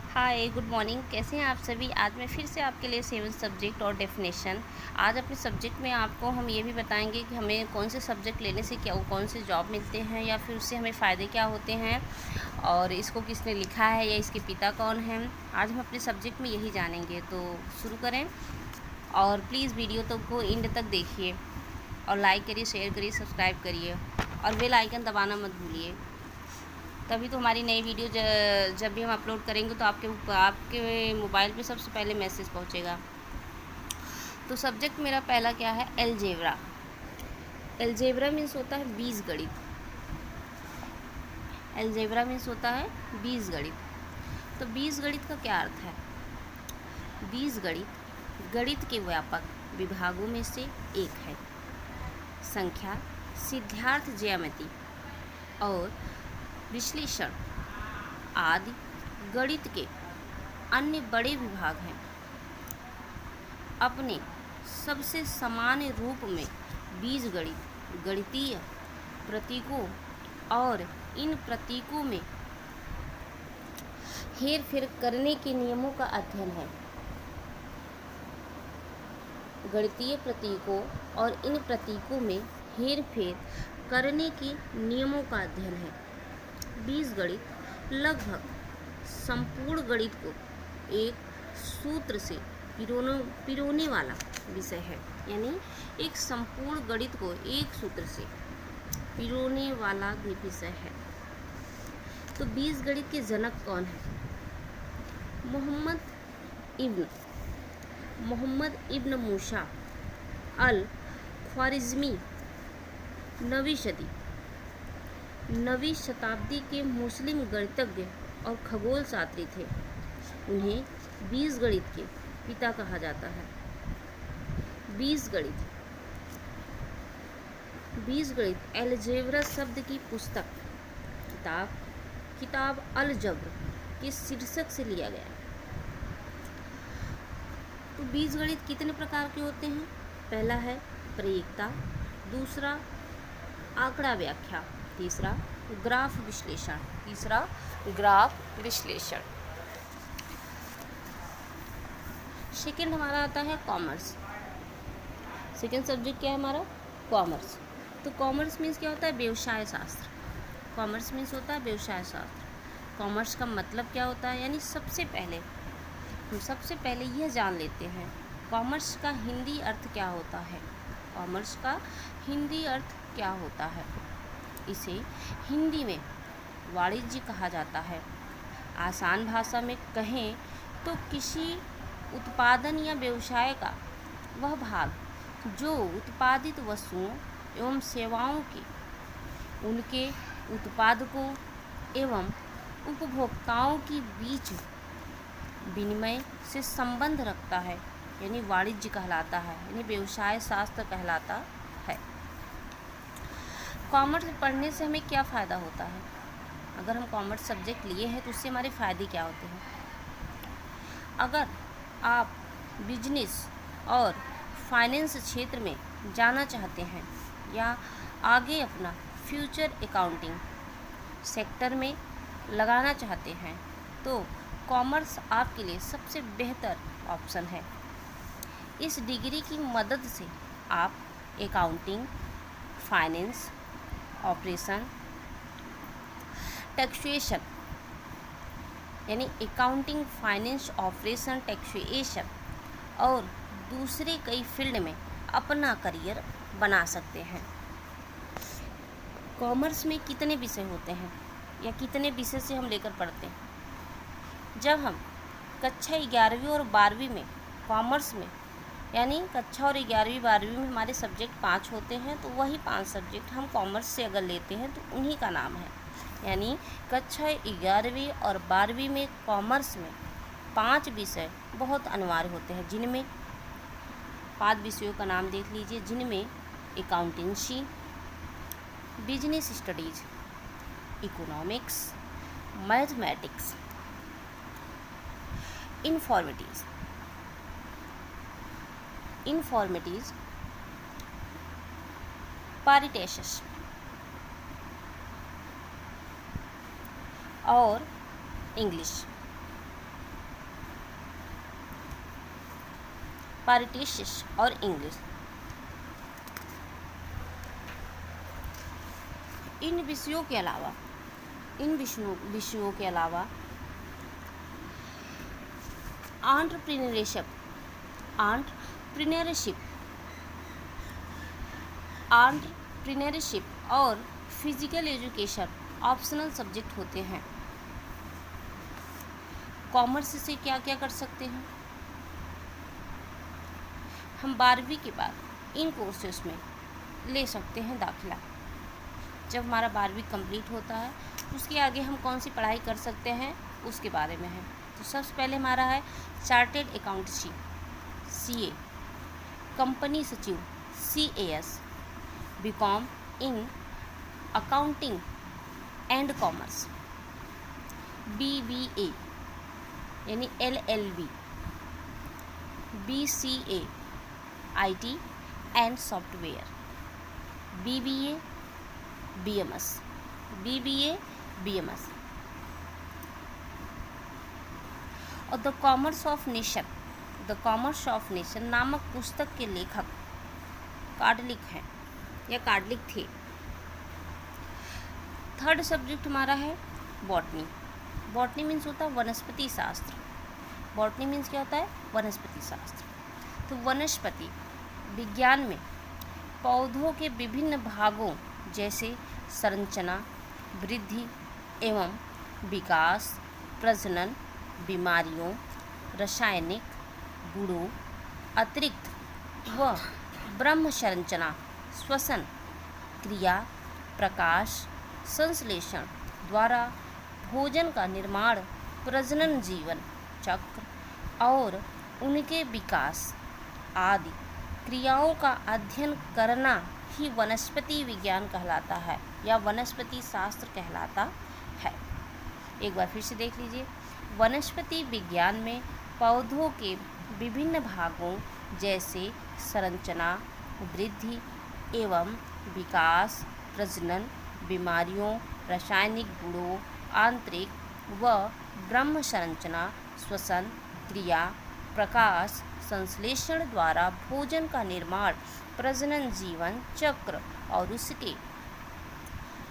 Hi good morning. कैसे हैं आप सभी। आज मैं फिर से आपके लिए 7 सब्जेक्ट और डेफिनेशन। आज अपने सब्जेक्ट में आपको हम ये भी बताएंगे कि हमें कौन से सब्जेक्ट लेने से क्या कौन से जॉब मिलते हैं या फिर उससे हमें फ़ायदे क्या होते हैं और इसको किसने लिखा है या इसके पिता कौन हैं। आज हम अपने सब्जेक्ट में यही जानेंगे, तो शुरू करें। और प्लीज़ वीडियो तो को एंड तक देखिए और लाइक करिए, शेयर करिए, सब्सक्राइब करिए और बेल आइकन दबाना मत भूलिए। तभी तो हमारी नई वीडियो जब भी हम अपलोड करेंगे तो आपके मोबाइल पे सबसे पहले मैसेज पहुंचेगा। तो सब्जेक्ट मेरा पहला क्या है, एलजेब्रा। एलजेब्रा मीन्स होता है बीजगणित। एलजेब्रा मीन्स होता है बीजगणित। तो बीजगणित का क्या अर्थ है। बीजगणित गणित के व्यापक विभागों में से एक है। संख्या, सिद्धार्थ, ज्यामिति और विश्लेषण आदि गणित के अन्य बड़े विभाग हैं। अपने सबसे सामान्य रूप में बीजगणित गणितीय प्रतीकों और इन प्रतीकों में हेर फेर करने के नियमों का अध्ययन है। गणितीय प्रतीकों और इन प्रतीकों में हेर फेर करने के नियमों का अध्ययन है। बीजगणित लगभग संपूर्ण गणित को एक सूत्र से पिरोने वाला विषय है। यानी एक संपूर्ण गणित को एक सूत्र से पिरोने वाला विषय है। तो बीजगणित के जनक कौन है। मोहम्मद इब्न मूसा अल ख्वारिज़मी 9वीं शताब्दी के मुस्लिम गणितज्ञ और खगोल शास्त्री थे। उन्हें बीजगणित के पिता कहा जाता है। बीजगणित अलजेब्रा शब्द की पुस्तक किताब अल जब्र के शीर्षक से लिया गया। तो बीजगणित कितने प्रकार के होते हैं। पहला है प्रयोक्ता, दूसरा आंकड़ा व्याख्या, तीसरा ग्राफ विश्लेषण। सेकेंड हमारा आता है कॉमर्स। सेकेंड सब्जेक्ट क्या है हमारा, कॉमर्स। तो कॉमर्स मीन्स क्या होता है, व्यवसाय शास्त्र। कॉमर्स मीन्स होता है व्यवसाय शास्त्र। कॉमर्स का मतलब क्या होता है, यानी सबसे पहले यह जान लेते हैं कॉमर्स का हिंदी अर्थ क्या होता है। कॉमर्स का हिंदी अर्थ क्या होता है। इसे हिंदी में वाणिज्य कहा जाता है। आसान भाषा में कहें तो किसी उत्पादन या व्यवसाय का वह भाग जो उत्पादित वस्तुओं एवं सेवाओं के उनके उत्पादकों एवं उपभोक्ताओं के बीच विनिमय से संबंध रखता है, यानी वाणिज्य कहलाता है, यानी व्यवसाय शास्त्र कहलाता है। कॉमर्स पढ़ने से हमें क्या फ़ायदा होता है। अगर हम कॉमर्स सब्जेक्ट लिए हैं तो उससे हमारे फ़ायदे क्या होते हैं। अगर आप बिजनेस और फाइनेंस क्षेत्र में जाना चाहते हैं या आगे अपना फ्यूचर अकाउंटिंग सेक्टर में लगाना चाहते हैं तो कॉमर्स आपके लिए सबसे बेहतर ऑप्शन है। इस डिग्री की मदद से आप अकाउंटिंग, फाइनेंस, ऑपरेशन, टैक्सेशन यानी अकाउंटिंग, फाइनेंस, ऑपरेशन, टैक्सेशन और दूसरे कई फील्ड में अपना करियर बना सकते हैं। कॉमर्स में कितने विषय होते हैं या कितने विषय से हम लेकर पढ़ते हैं। जब हम कक्षा 11वीं और 12वीं में कॉमर्स में, यानी कक्षा और 11वीं 12वीं में हमारे सब्जेक्ट 5 होते हैं, तो वही 5 सब्जेक्ट हम कॉमर्स से अगर लेते हैं तो उन्हीं का नाम है। यानी कक्षा 11वीं और 12वीं में कॉमर्स में 5 विषय बहुत अनिवार्य होते हैं, जिनमें 5 विषयों का नाम देख लीजिए, जिनमें accountancy, business studies, economics, mathematics, informatics, practices और इंग्लिश। पारिटिशिस और इंग्लिश। इन विषयों के अलावा एंटरप्रेन्योरशिप और फिजिकल एजुकेशन ऑप्शनल सब्जेक्ट होते हैं। कॉमर्स से क्या क्या कर सकते हैं? हम 12वीं के बाद इन कोर्सेस में ले सकते हैं दाखिला। जब हमारा 12वीं कंप्लीट होता है उसके आगे हम कौन सी पढ़ाई कर सकते हैं उसके बारे में है। तो सबसे पहले हमारा है चार्टेड अकाउंटेंसी CA, कंपनी सचिव CAS, B Com in accounting and commerce, BBA यानी LLB, BCA IT and software, BBA BMS और द कॉमर्स ऑफ नेशन नामक पुस्तक के लेखक कार्डलिक हैं या कार्डलिक थे। थर्ड सब्जेक्ट हमारा है बॉटनी। बॉटनी मीन्स होता है वनस्पति शास्त्र। बॉटनी मीन्स क्या होता है? वनस्पति शास्त्र। तो वनस्पति विज्ञान में पौधों के विभिन्न भागों जैसे संरचना, वृद्धि एवं विकास, प्रजनन, बीमारियों, रासायनिक गुणों, अतिरिक्त व ब्रह्म संरचना, श्वसन क्रिया, प्रकाश संश्लेषण द्वारा भोजन का निर्माण, प्रजनन, जीवन चक्र और उनके विकास आदि क्रियाओं का अध्ययन करना ही वनस्पति विज्ञान कहलाता है या वनस्पति शास्त्र कहलाता है। एक बार फिर से देख लीजिए। वनस्पति विज्ञान में पौधों के विभिन्न भागों जैसे संरचना, वृद्धि एवं विकास, प्रजनन, बीमारियों, रासायनिक गुणों, आंतरिक व ब्रह्म संरचना, श्वसन क्रिया, प्रकाश संश्लेषण द्वारा भोजन का निर्माण, प्रजनन, जीवन चक्र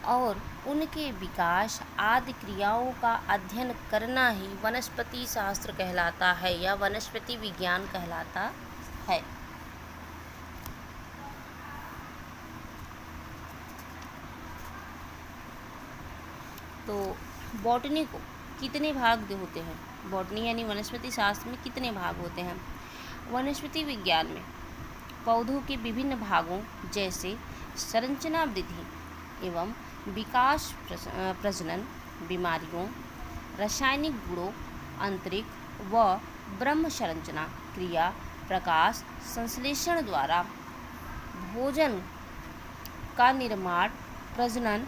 और उनके विकास आदि क्रियाओं का अध्ययन करना ही वनस्पति शास्त्र कहलाता है या वनस्पति विज्ञान कहलाता है। तो बॉटनी को कितने भाग होते हैं? बॉटनी यानी वनस्पति शास्त्र में कितने भाग होते हैं? वनस्पति विज्ञान में पौधों के विभिन्न भागों जैसे संरचना, वृद्धि एवं विकास, प्रजनन, बीमारियों, रासायनिक गुणों, आंतरिक व ब्रह्म संरचना, क्रिया, प्रकाश संश्लेषण द्वारा भोजन का निर्माण, प्रजनन,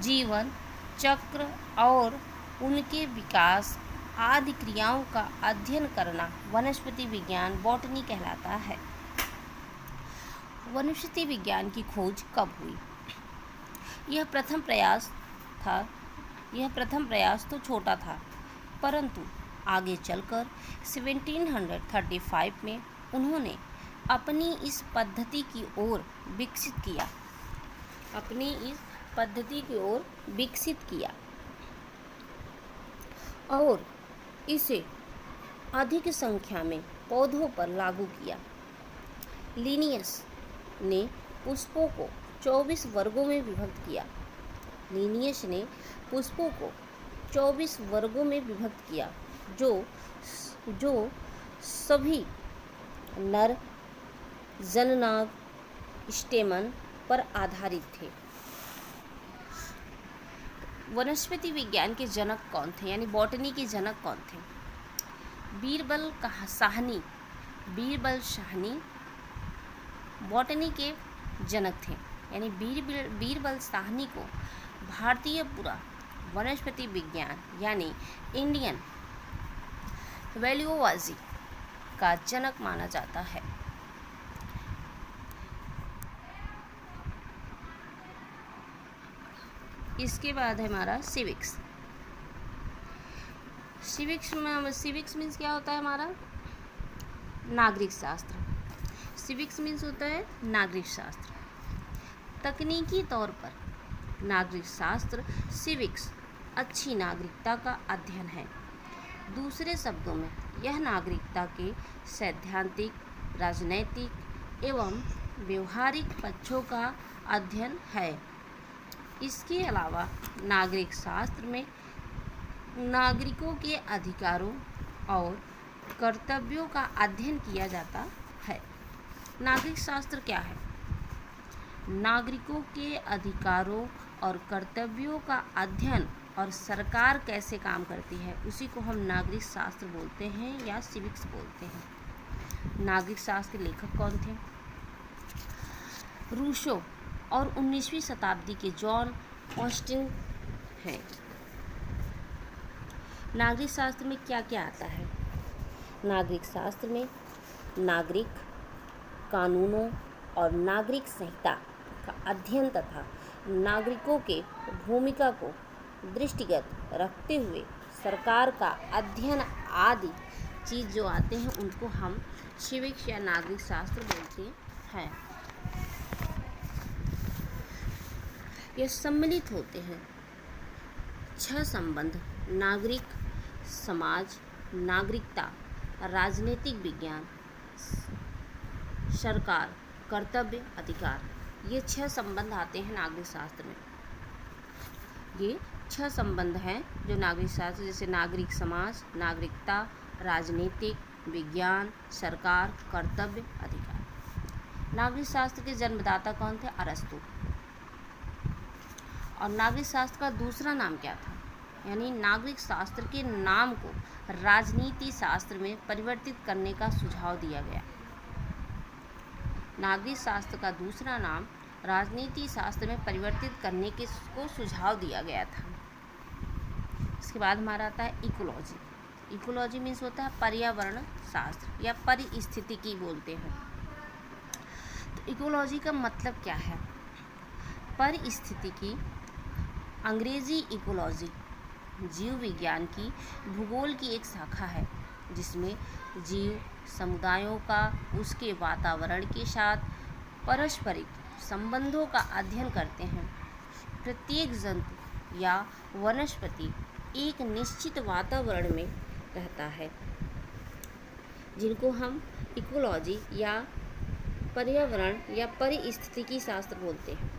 जीवन चक्र और उनके विकास आदि क्रियाओं का अध्ययन करना वनस्पति विज्ञान बॉटनी कहलाता है। वनस्पति विज्ञान की खोज कब हुई? यह प्रथम प्रयास तो छोटा था, परंतु आगे चलकर 1735 में उन्होंने अपनी इस पद्धति की ओर विकसित किया और इसे अधिक संख्या में पौधों पर लागू किया। लिनियस ने पुष्पों को 24 वर्गों में विभक्त किया जो सभी नर जननांग स्टेमन पर आधारित थे। वनस्पति विज्ञान के जनक कौन थे यानी बॉटनी के जनक कौन थे? बीरबल शाहनी बॉटनी के जनक थे। यानी बीरबल साहनी को भारतीय पूरा वनस्पति विज्ञान यानी इंडियन वैल्यूलॉजी का जनक माना जाता है। इसके बाद है हमारा सिविक्स। सिविक्स मीन्स क्या होता है हमारा? नागरिक शास्त्र। सिविक्स मीन्स होता है नागरिक शास्त्र। तकनीकी तौर पर नागरिक शास्त्र सिविक्स अच्छी नागरिकता का अध्ययन है। दूसरे शब्दों में यह नागरिकता के सैद्धांतिक, राजनैतिक एवं व्यवहारिक पक्षों का अध्ययन है। इसके अलावा नागरिक शास्त्र में नागरिकों के अधिकारों और कर्तव्यों का अध्ययन किया जाता है। नागरिक शास्त्र क्या है? नागरिकों के अधिकारों और कर्तव्यों का अध्ययन और सरकार कैसे काम करती है उसी को हम नागरिक शास्त्र बोलते हैं या सिविक्स बोलते हैं। नागरिक शास्त्र के लेखक कौन थे? रूसो और 19वीं शताब्दी के जॉन ऑस्टिन हैं। नागरिक शास्त्र में क्या क्या आता है? नागरिक शास्त्र में नागरिक कानूनों और नागरिक संहिता का अध्ययन तथा नागरिकों के भूमिका को दृष्टिगत रखते हुए सरकार का अध्ययन आदि चीज़ जो आते हैं उनको हम सिविक्स या नागरिक शास्त्र बोलते हैं। यह सम्मिलित होते हैं 6 संबंध: नागरिक, समाज, नागरिकता, राजनीतिक विज्ञान, सरकार, कर्तव्य, अधिकार। ये 6 संबंध आते हैं नागरिक शास्त्र में। ये 6 संबंध हैं जो नागरिक शास्त्र, जैसे नागरिक समाज, नागरिकता, राजनीतिक विज्ञान, सरकार, कर्तव्य, अधिकार। नागरिक शास्त्र के जन्मदाता कौन थे? अरस्तु। और नागरिक शास्त्र का दूसरा नाम क्या था? यानी नागरिक शास्त्र के नाम को राजनीति शास्त्र में परिवर्तित करने का सुझाव दिया गया। नागरिक शास्त्र का दूसरा नाम राजनीति शास्त्र में परिवर्तित करने के को सुझाव दिया गया था। इसके बाद हमारा आता है इकोलॉजी। इकोलॉजी मीन्स होता है पर्यावरण शास्त्र या परिस्थितिकी बोलते हैं। तो इकोलॉजी का मतलब क्या है? परिस्थितिकी, अंग्रेजी इकोलॉजी, जीव विज्ञान की भूगोल की एक शाखा है जिसमें जीव समुदायों का उसके वातावरण के साथ पारस्परिक संबंधों का अध्ययन करते हैं। प्रत्येक जंतु या वनस्पति एक निश्चित वातावरण में रहता है जिनको हम इकोलॉजी या पर्यावरण या परिस्थितिकी शास्त्र बोलते हैं।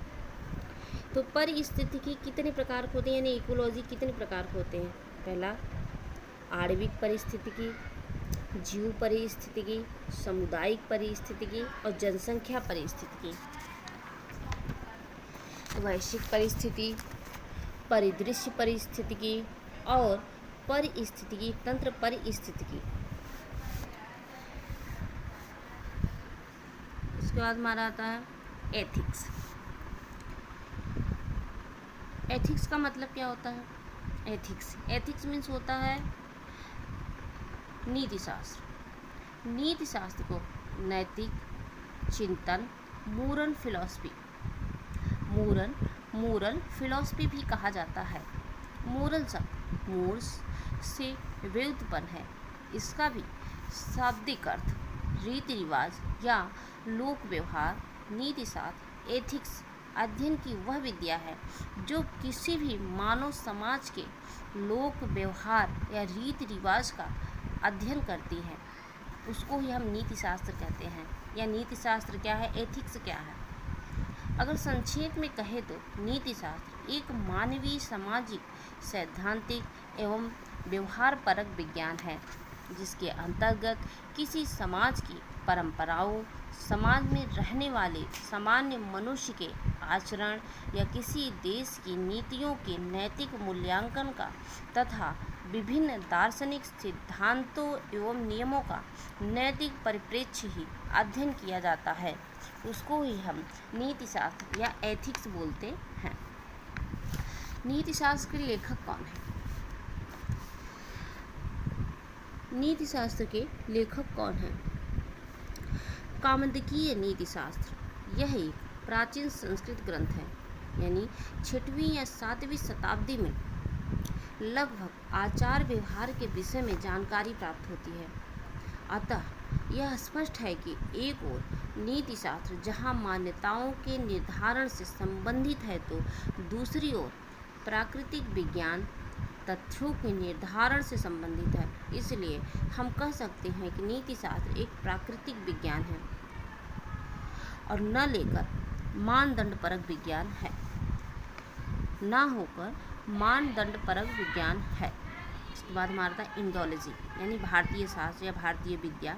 तो परिस्थितिकी कितने प्रकार के होते हैं, यानी इकोलॉजी कितने प्रकार के होते हैं? पहला आणविक परिस्थितिकी, जीव परिस्थितिकी, सामुदायिक परिस्थितिकी और जनसंख्या परिस्थितिकी। वैश्विक परिस्थिति, परिदृश्य परिस्थितिकी और परिस्थितिकी तंत्र परिस्थितिकी। इसके बाद हमारा आता है एथिक्स। एथिक्स का मतलब क्या होता है? एथिक्स मीन्स होता है नीति शास्त्र। नीति शास्त्र को नैतिक चिंतन, मोरल फिलॉसफी भी कहा जाता है। मोरल शब्द मोर्स से व्युत्पन्न है। इसका भी शाब्दिक अर्थ रीति रिवाज या लोक व्यवहार। नीति शास्त्र एथिक्स अध्ययन की वह विद्या है जो किसी भी मानव समाज के लोक व्यवहार या रीति रिवाज का अध्ययन करती है, उसको ही हम नीति शास्त्र कहते हैं। या नीति शास्त्र क्या है, एथिक्स क्या है? अगर संक्षेप में कहे तो नीति शास्त्र एक मानवीय, सामाजिक, सैद्धांतिक एवं व्यवहारपरक विज्ञान है जिसके अंतर्गत किसी समाज की परंपराओं, समाज में रहने वाले सामान्य मनुष्य के आचरण या किसी देश की नीतियों के नैतिक मूल्यांकन का तथा विभिन्न दार्शनिक सिद्धांतों एवं नियमों का नैतिक परिप्रेक्ष्य ही अध्ययन किया जाता है, उसको ही हम नीति शास्त्र या एथिक्स बोलते हैं। नीति शास्त्र के लेखक कौन है? नीति शास्त्र के लेखक कौन हैं? कामदकीय नीति शास्त्र यह एक प्राचीन संस्कृत ग्रंथ है, यानी 6वीं या 7वीं शताब्दी में लगभग आचार व्यवहार के विषय में जानकारी प्राप्त होती है। अतः यह स्पष्ट है कि एक ओर नीति शास्त्र जहाँ मान्यताओं के निर्धारण से संबंधित है, तो दूसरी ओर प्राकृतिक विज्ञान तथ्यों के निर्धारण से संबंधित है। इसलिए हम कह सकते हैं कि नीति शास्त्र एक प्राकृतिक विज्ञान है और न लेकर मानदंडपरक विज्ञान है, ना होकर मानदंडपरक विज्ञान है। इसके बाद हमारा था इंडोलॉजी, यानी भारतीय शास्त्र या भारतीय विद्या।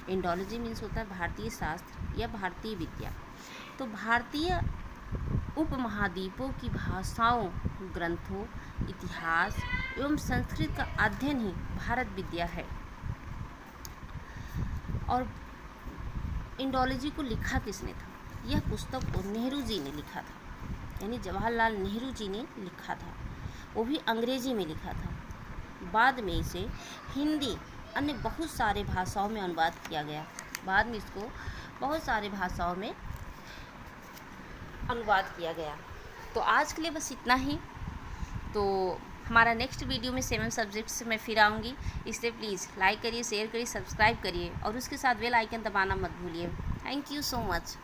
इंडोलॉजी मीन्स होता है भारतीय शास्त्र या भारतीय विद्या। तो भारतीय उपमहाद्वीपों की भाषाओं, ग्रंथों, इतिहास एवं संस्कृत का अध्ययन ही भारत विद्या है। और इंडोलॉजी को लिखा किसने था? यह पुस्तक को नेहरू जी ने लिखा था, यानी जवाहरलाल नेहरू जी ने लिखा था। वो भी अंग्रेजी में लिखा था। बाद में इसे हिंदी अन्य बहुत सारे भाषाओं में अनुवाद किया गया। बाद में इसको बहुत सारे भाषाओं में अनुवाद किया गया। तो आज के लिए बस इतना ही। तो हमारा नेक्स्ट वीडियो में 7 सब्जेक्ट्स मैं फिर आऊँगी। इसलिए प्लीज़ लाइक करिए, शेयर करिए, सब्सक्राइब करिए और उसके साथ बेल आइकन दबाना मत भूलिए। Thank you so much.